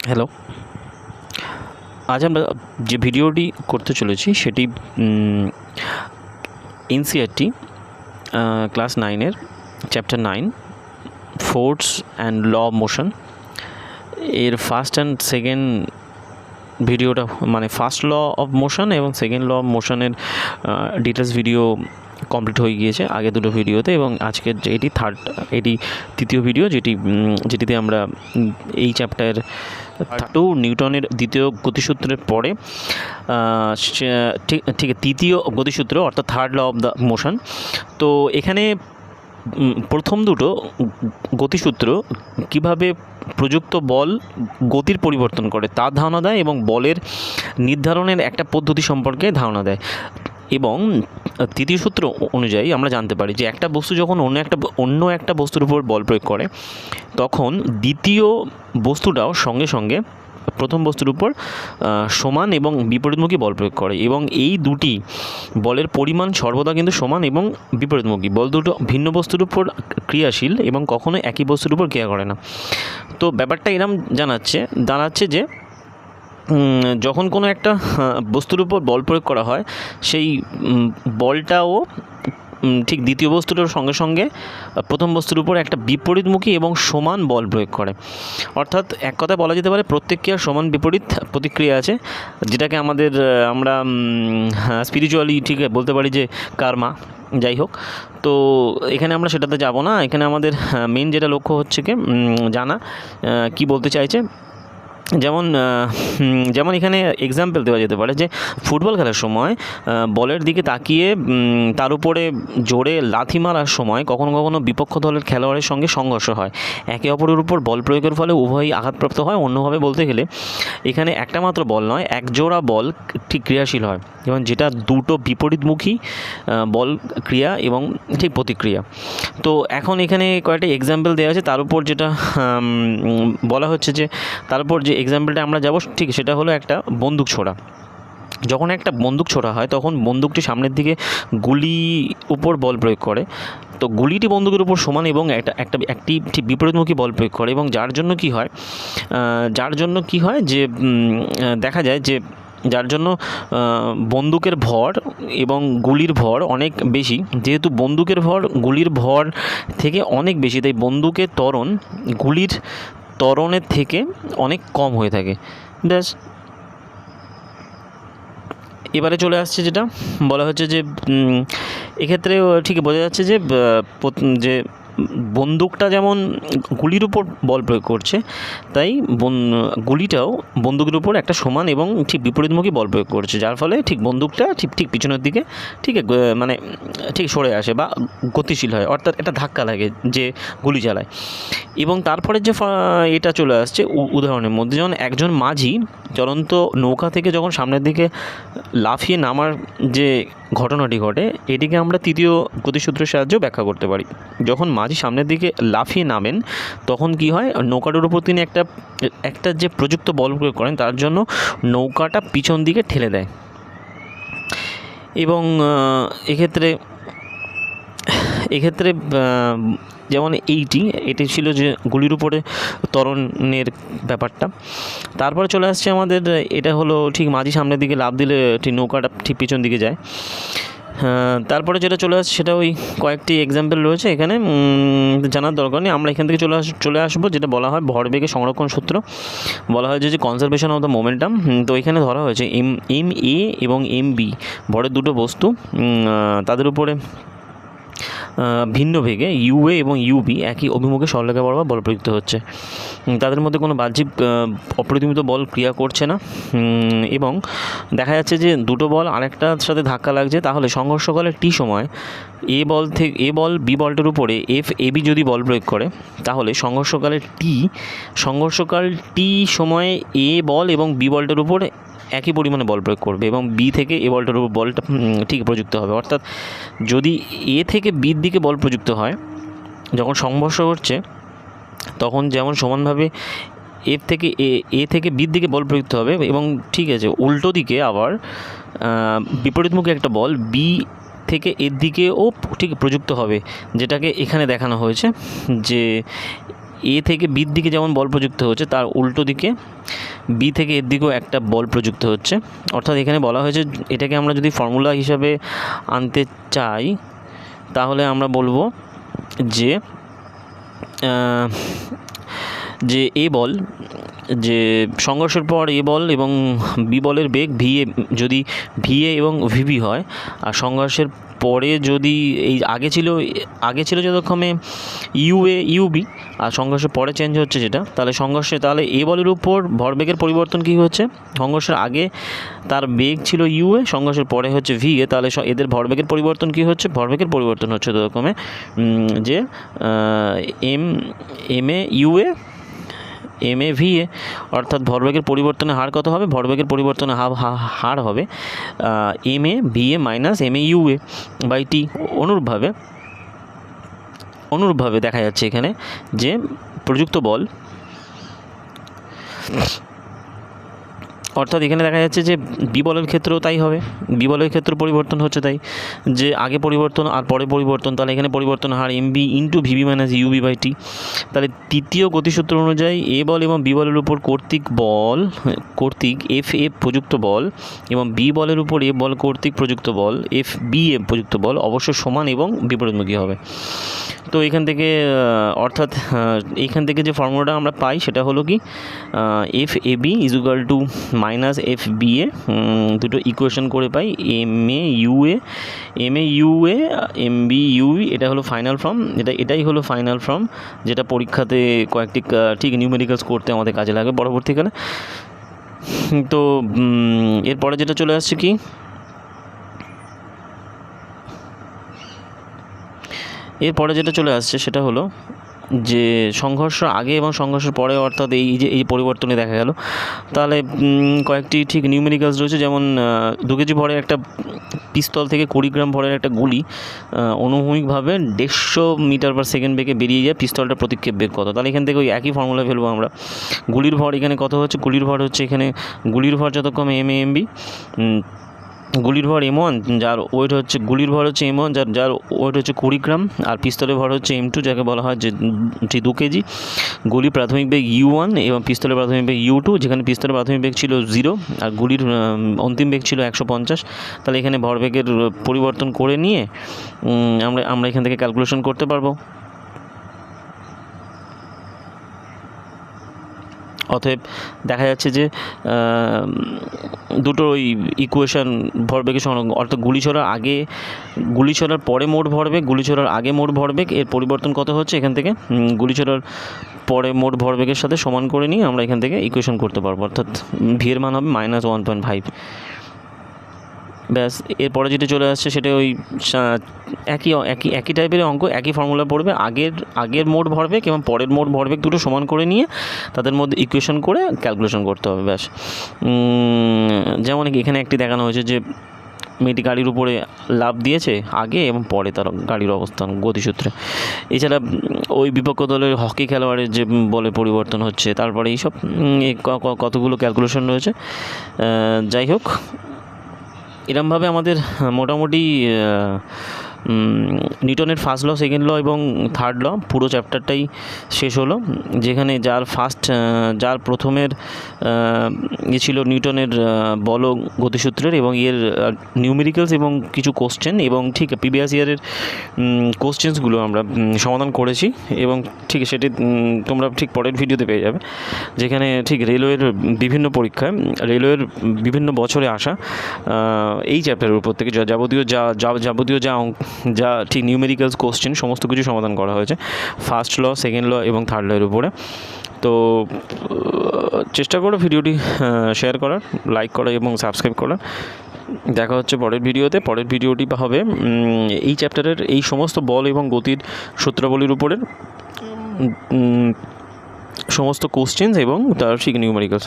Hello, আজ আমরা যে ভিডিওটি করতে চলেছি সেটি এনসিইআরটি ক্লাস 9-এর chapter 9 force and law of motion এর ফার্স্ট অ্যান্ড সেকেন্ড ভিডিওটা, মানে ফার্স্ট ল অফ মোশন এবং সেকেন্ড ল অফ মোশনের ডিটেলস ভিডিও কমপ্লিট হয়ে গিয়েছে আগে দুটো ভিডিওতে, এবং আজকের এটি তৃতীয় ভিডিও যেটিতে আমরা এই চ্যাপ্টার 2 নিউটনের দ্বিতীয় গতিসূত্রের পরে ঠিক তৃতীয় গতিসূত্র অর্থাৎ third law of the motion. তো এখানে প্রথম দুটো গতিসূত্র কিভাবে প্রযুক্ত বল গতির পরিবর্তন করে তার ধারণা দেয় এবং বলের নির্ধারণের একটা পদ্ধতি সম্পর্কে ধারণা দেয়। এবং তৃতীয় সূত্র অনুযায়ী আমরা জানতে পারি যে একটা বস্তু যখন অন্য একটা বস্তুর উপর বল প্রয়োগ করে, তখন দ্বিতীয় বস্তুটাও সঙ্গে সঙ্গে প্রথম বস্তুর উপর সমান এবং বিপরীতমুখী বল প্রয়োগ করে, এবং এই দুটি বলের পরিমাণ সর্বদা কিন্তু সমান এবং বিপরীতমুখী। বল দুটো ভিন্ন বস্তুর উপর ক্রিয়াশীল এবং কখনো একই বস্তুর উপর ক্রিয়া করে না। তো ব্যাপারটা এরম দাঁড়াচ্ছে যে যখন কোনো একটা বস্তুর উপর বল প্রয়োগ করা হয়, সেই বলটাও ঠিক দ্বিতীয় বস্তুটার সঙ্গে সঙ্গে প্রথম বস্তুর উপর একটা বিপরীতমুখী এবং সমান বল প্রয়োগ করে। অর্থাৎ এক কথায় বলা যেতে পারে প্রত্যেক ক্রিয়ার সমান বিপরীত প্রতিক্রিয়া আছে, যেটাকে আমরা স্পিরিচুয়ালি ঠিক বলতে পারি যে কার্মা। যাই হোক, তো এখানে আমরা সেটাতে যাব না। এখানে আমাদের মেন যেটা লক্ষ্য হচ্ছে জানা কি বলতে চাইছে। যেমন এখানে এক্সাম্পল দেওয়া যেতে পারে যে ফুটবল খেলার সময় বলের দিকে তাকিয়ে তার উপরে জোরে লাথি মারার সময় কখনো কখনো বিপক্ষ দলের খেলোয়াড়ের সঙ্গে সংঘর্ষ হয়। একে অপরের উপর বল প্রয়োগের ফলে উভয়ই আঘাতপ্রাপ্ত হয়। অন্যভাবে বলতে গেলে এখানে একটা মাত্র বল নয়, এক জোড়া বল ঠিক ক্রিয়াশীল হয়, এবং যেটা দুটো বিপরীতমুখী বল ক্রিয়া এবং ঠিক প্রতিক্রিয়া। তো এখন এখানে কয়েকটা এক্সাম্পল দেওয়া আছে, তার উপর যেটা বলা হচ্ছে যে তার উপর যে এক্সাম্পলটা আমরা যাব ঠিক সেটা হলো একটা বন্দুক ছোড়া। যখন একটা বন্দুক ছোড়া হয় তখন বন্দুকটি সামনের দিকে গুলি উপর বল প্রয়োগ করে। তো গুলিটি বন্দুকের উপর সমান এবং একটি ঠিক বিপরীতমুখী বল প্রয়োগ করে, এবং যার জন্য কি হয় যে দেখা যায় যে যার জন্য বন্দুকের ভর এবং গুলির ভর অনেক বেশি। যেহেতু বন্দুকের ভর গুলির ভর থেকে অনেক বেশি, তাই বন্দুকের ত্বরণ গুলির ত্বরণের থেকে অনেক কম হয়ে থাকে। ব্যাস, এবারে চলে আসছে যেটা বলা হচ্ছে যে এক্ষেত্রে ঠিক বোঝা যাচ্ছে যে বন্দুকটা যেমন গুলির উপর বল প্রয়োগ করছে, তাই গুলিটাও বন্দুকের উপর একটা সমান এবং ঠিক বিপরীতমুখী বল প্রয়োগ করছে, যার ফলে ঠিক বন্দুকটা ঠিক পিছনের দিকে ঠিক সরে আসে বা গতিশীল হয়, অর্থাৎ একটা ধাক্কা লাগে যে গুলি চালায়। এবং তারপরে যে এটা চলে আসছে উদাহরণের মধ্যে, যেমন একজন মাঝি চলন্ত নৌকা থেকে যখন সামনের দিকে লাফিয়ে নামার যে ঘটনাটি ঘটে, এটিকে আমরা তৃতীয় গতিসূত্রের সাহায্যে ব্যাখ্যা করতে পারি। যখন মাঝি সামনের দিকে লাফিয়ে নামেন তখন কি হয়, নৌকাটার উপর তিনি একটা যে প্রযুক্ত বল প্রয়োগ করেন তার জন্য নৌকাটা পিছন দিকে ঠেলে দেয়। এবং এক্ষেত্রে যেমন এটি ছিল যে গুলির উপরে ত্বরণের ব্যাপারটা। তারপরে চলে আসছে আমাদের, এটা হলো ঠিক মাঝি সামনের দিকে লাফ দিলে ঠিক নৌকাটা ঠিক পিছন দিকে যায়। তারপরে যেটা চলে আসছে সেটা ওই কয়েকটি এক্সাম্পল রয়েছে, এখানে জানার দরকার নেই। আমরা এখান থেকে চলে আসবো যেটা বলা হয় ভরবেগের সংরক্ষণ সূত্র। বলা হয় যে কনজারভেশন অফ দ্য মোমেন্টাম। তো এখানে ধরা হয়েছে এম এ এবং এম বি ভরের দুটো বস্তু, তাদের উপরে ভিন্ন বেগে ইউএ এবং ইউবি একই অভিমুখে সরলরেখা বরাবর বল প্রযুক্ত হচ্ছে। তাদের মধ্যে কোনো বাহ্যিক অপ্রতিমিত বল ক্রিয়া করছে না, এবং দেখা যাচ্ছে যে দুটো বল আরেকটার সাথে ধাক্কা লাগছে। তাহলে সংঘর্ষকালে টি সময় এ বল বি বলটার উপরে এবি যদি বল প্রয়োগ করে, তাহলে সংঘর্ষকাল টি সময়ে এ বল এবং বি বলটার উপরে একই পরিমাণে বল প্রয়োগ করবে, এবং বি থেকে এ বলটার উপর বলটা ঠিক প্রযুক্ত হবে। অর্থাৎ যদি এ থেকে বির দিকে বল প্রযুক্ত হয়, যখন সংঘর্ষ হচ্ছে তখন যেমন সমানভাবে এ থেকে বির দিকে বল প্রযুক্ত হবে, এবং ঠিক আছে উল্টো দিকে আবার বিপরীতমুখী একটা বল বি থেকে এর দিকেও ঠিক প্রযুক্ত হবে, যেটাকে এখানে দেখানো হয়েছে যে এ থেকে বির দিকে যেমন বল প্রযুক্ত হচ্ছে, তার উল্টো দিকে বি থেকে এর দিকেও একটা বল প্রযুক্ত হচ্ছে। অর্থাৎ এখানে বলা হয়েছে, এটাকে আমরা যদি ফর্মুলা হিসাবে আনতে চাই তাহলে আমরা বলবো যে যে এ বল, যে সংঘর্ষের পর এ বল এবং বি বলের বেগ ভিএ, যদি ভিএ এবং ভিবি হয়, আর সংঘর্ষের পরে যদি এই আগে ছিল যতক্ষণে ইউএ ইউবি, আর সংঘর্ষের পরে চেঞ্জ হচ্ছে যেটা, তাহলে এ বলের উপর ভরবেগের পরিবর্তন কী হচ্ছে, সংঘর্ষের আগে তার বেগ ছিল ইউএ, সংঘর্ষের পরে হচ্ছে ভিএ, তাহলে এদের ভরবেগের পরিবর্তন কী হচ্ছে, ভরবেগের পরিবর্তন হচ্ছে যতক্ষণে যে M A U A M A VA, অর্থাৎ ভরবেগের পরিবর্তনের হার কত হবে, ভরবেগের পরিবর্তনের হার হবে M A V A minus M A U A by T. অনুরূপভাবে দেখা যাচ্ছে এখানে যে প্রযুক্ত বল, অর্থাৎ এখানে দেখা যাচ্ছে যে বি বলের ক্ষেত্রেও তাই হবে, বি বলের ক্ষেত্রে পরিবর্তন হচ্ছে তাই, যে আগে পরিবর্তন আর পরে পরিবর্তন, তাহলে এখানে পরিবর্তন হার M B into V B minus U B by T. তাহলে তৃতীয় গতিসূত্র অনুযায়ী এ বল এবং বি বলের উপর কর্তৃক এফ এ প্রযুক্ত বল এবং বি বলের উপর এ বল কর্তৃক প্রযুক্ত বল এফ বি এ প্রযুক্ত বল অবশ্যই সমান এবং বিপরীতমুখী হবে। তো এখান থেকে অর্থাৎ এইখান থেকে যে ফর্মুলাটা আমরা পাই সেটা হলো কি, F A B is equal to minus F B A, দুটো ইকুয়েশন করে পাই M A U A M B U E, এটা হলো ফাইনাল ফর্ম, এটাই হলো ফাইনাল ফর্ম, যেটা পরীক্ষাতে কয়েকটি ঠিক নিউমেরিক্যালস করতে আমাদের কাজে লাগে পরবর্তীকালে। তো এরপরে যেটা চলে আসছে কি, এরপরে যেটা চলে আসছে সেটা হলো যে সংঘর্ষ আগে এবং সংঘর্ষের পরে, অর্থাৎ এই পরিবর্তনে দেখা গেল। তাহলে কয়েকটি ঠিক নিউমেরিক্যালস রয়েছে, যেমন 2 কেজি ভরের একটা পিস্তল থেকে 20 গ্রাম ভরের একটা গুলি অনুভূমিকভাবে 150 মিটার পার সেকেন্ড বেগে বেরিয়ে যায়, পিস্তলটার প্রতিক্ষেপ বেগ কত। তাহলে এখান থেকে ওই একই ফর্মুলা ফেলবো আমরা। গুলির ভর এখানে কত হচ্ছে, গুলির ভর যতক্ষণ এম এ এম বি, গুলির ভর M1 যার ওয়েট হচ্ছে, গুলির ভর হচ্ছে M1 যার ওয়েট হচ্ছে 20 গ্রাম, আর পিস্তলের ভর হচ্ছে M2 যাকে বলা হয় যে 2 কেজি। গুলির প্রাথমিক বেগ U1 এবং পিস্তলের প্রাথমিক বেগ U2, যেখানে পিস্তলের প্রাথমিক বেগ ছিল 0 আর গুলির অন্তিম বেগ ছিল 150। তাহলে এখানে ভরবেগের পরিবর্তন করে নিয়ে আমরা এখান থেকে ক্যালকুলেশন করতে পারবো। অতএব দেখা যাচ্ছে যে দুটো ওই ইকুয়েশান ভরবেগের সংরক্ষণ, অর্থাৎ গুলি ছোড়ার পরে মোট ভরবেগ, গুলি ছোড়ার আগে মোট ভরবেগ, এর পরিবর্তন কত হচ্ছে এখান থেকে গুলি ছোড়ার পরে মোট ভরবেগের সাথে সমান করে নিয়ে আমরা এখান থেকে ইকুয়েশন করতে পারবো, অর্থাৎ ভি এর মান হবে -1.5। ব্যাস, এরপরে যেটা চলে আসছে সেটা ওই একই টাইপের অঙ্ক, একই ফর্মুলা পড়বে, আগের মোট ভরবেগ এবং পরের মোট ভরবেগ দুটো সমান করে নিয়ে তাদের মধ্যে ইকুয়েশন করে ক্যালকুলেশন করতে হবে। ব্যাস, যেমন এখানে একটি দেখানো হয়েছে যে মেয়েটি গাড়ির উপরে লাফ দিয়েছে আগে এবং পরে তার গাড়ির অবস্থান গতিসূত্রে। এছাড়া ওই বিপক্ষ দলের হকি খেলোয়াড়ের যে বলে পরিবর্তন হচ্ছে, তারপরে এইসব কতগুলো ক্যালকুলেশন রয়েছে। যাই হোক, এরমভাবে আমাদের মোটামুটি নিউটনের ফার্স্ট ল, সেকেন্ড ল এবং থার্ড ল পুরো চ্যাপ্টারটাই শেষ হলো, যেখানে যার প্রথমের ছিল নিউটনের বল ও গতিসূত্রের এবং এর নিউমেরিক্যালস এবং কিছু কোশ্চেন, এবং ঠিক প্রিভিয়াস ইয়ারের কোশ্চেন্সগুলো আমরা সমাধান করেছি, এবং ঠিক সেটি তোমরা ঠিক পরের ভিডিওতে পেয়ে যাবে, যেখানে ঠিক রেলওয়ের বিভিন্ন পরীক্ষায়, রেলওয়ের বিভিন্ন বছরে আসা এই চ্যাপ্টারের উপর থেকে যাবতীয় যা ঠিক নিউমেরিক্যালস কোশ্চেন সমস্ত কিছু সমাধান করা হয়েছে ফার্স্ট ল, সেকেন্ড ল এবং থার্ড ল এর উপরে। তো চেষ্টা করো ভিডিওটি শেয়ার করার, লাইক করা এবং সাবস্ক্রাইব করার। দেখা হচ্ছে পরের ভিডিওতে। পরের ভিডিওটি হবে এই চ্যাপ্টারের এই সমস্ত বল এবং গতির সূত্রাবলীর উপরের সমস্ত কোশ্চেন্স এবং তার ঠিক নিউমেরিক্যালস।